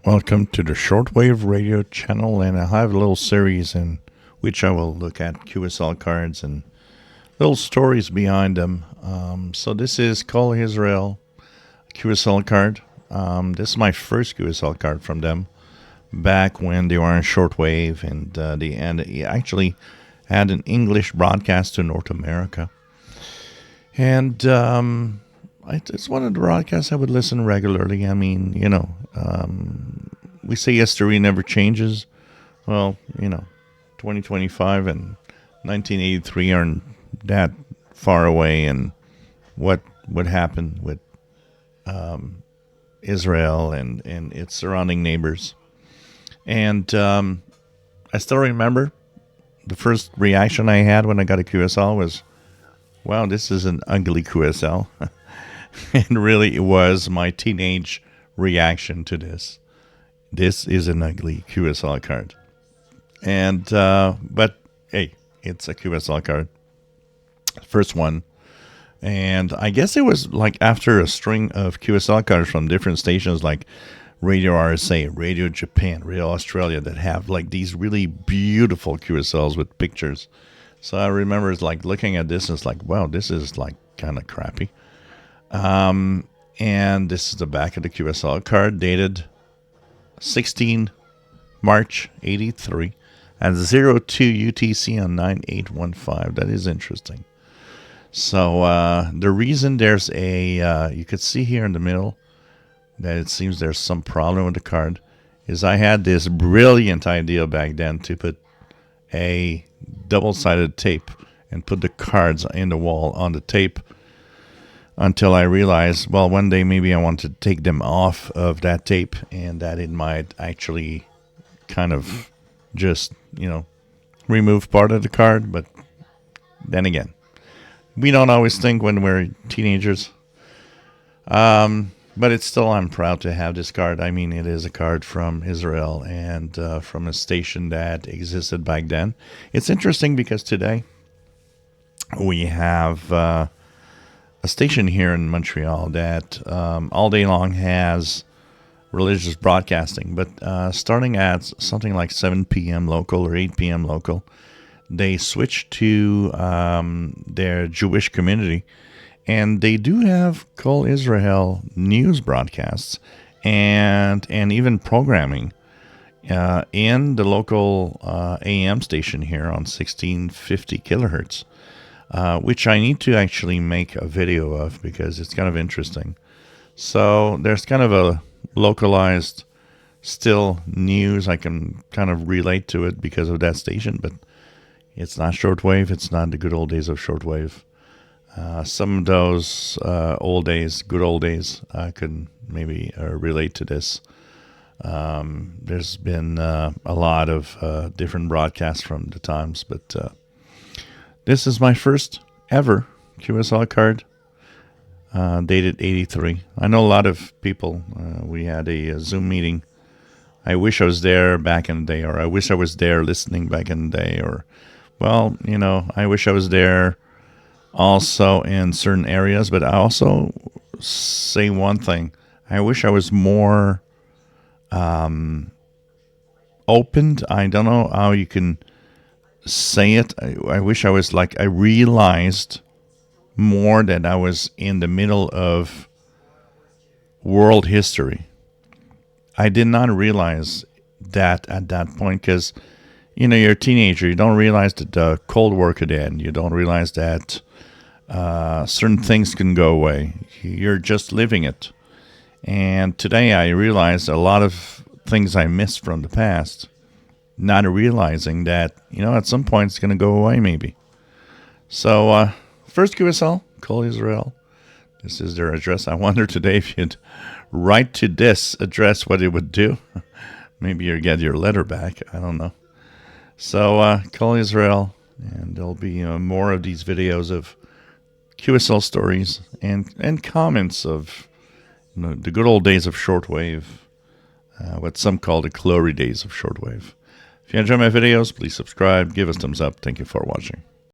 Welcome to the Shortwave Radio channel, and I have a little series in which I will look at QSL cards and little stories behind them. So this is KOL Israel QSL card. This is my first QSL card from them back when they were on shortwave, and they actually had an English broadcast to North America. And it's one of the broadcasts I would listen regularly. I mean, we say history never changes. Well, 2025 and 1983 aren't that far away, and what happened with Israel and its surrounding neighbors. And I still remember the first reaction I had when I got a QSL was, wow, this is an ugly QSL. And really, it was my teenage reaction to this. This is an ugly QSL card. And, but hey, it's a QSL card. First one. And I guess it was like after a string of QSL cards from different stations like Radio RSA, Radio Japan, Radio Australia that have like these really beautiful QSLs with pictures. So I remember it's like looking at this and it's like, wow, this is like kind of crappy. And this is the back of the QSL card, dated 16 March 83 at 02 UTC on 9815. That is interesting. So the reason there's you could see here in the middle that it seems there's some problem with the card is I had this brilliant idea back then to put a double-sided tape and put the cards in the wall on the tape until I realized, well, one day maybe I want to take them off of that tape and that it might actually kind of just, remove part of the card. But then again, we don't always think when we're teenagers. But it's still, I'm proud to have this card. I mean, it is a card from Israel and from a station that existed back then. It's interesting because today we have a station here in Montreal that all day long has religious broadcasting. But starting at something like 7 p.m. local or 8 p.m. local, they switch to their Jewish community. And they do have KOL Israel news broadcasts and even programming in the local AM station here on 1650 kilohertz, which I need to actually make a video of because it's kind of interesting. So there's kind of a localized still news. I can kind of relate to it because of that station, but it's not shortwave. It's not the good old days of shortwave. Some of those good old days, I could maybe relate to this. There's been a lot of different broadcasts from the times, but this is my first ever QSL card, dated 83. I know a lot of people. We had a Zoom meeting. I wish I was there back in the day, or I wish I was there listening back in the day, or, well, I wish I was there also in certain areas, but I also say one thing. I wish I was more opened. I don't know how you can say it. I wish I was like, I realized more that I was in the middle of world history. I did not realize that at that point because, you're a teenager. You don't realize that the Cold War could end. You don't realize that certain things can go away. You're just living it. And today I realized a lot of things I missed from the past, not realizing that, at some point it's going to go away maybe. So, First QSL, KOL Israel. This is their address. I wonder today if you'd write to this address what it would do. Maybe you'll get your letter back. I don't know. So, KOL Israel, and there'll be more of these videos of QSL stories and comments of the good old days of shortwave, what some call the glory days of shortwave. If you enjoy my videos, please subscribe, give us thumbs up. Thank you for watching.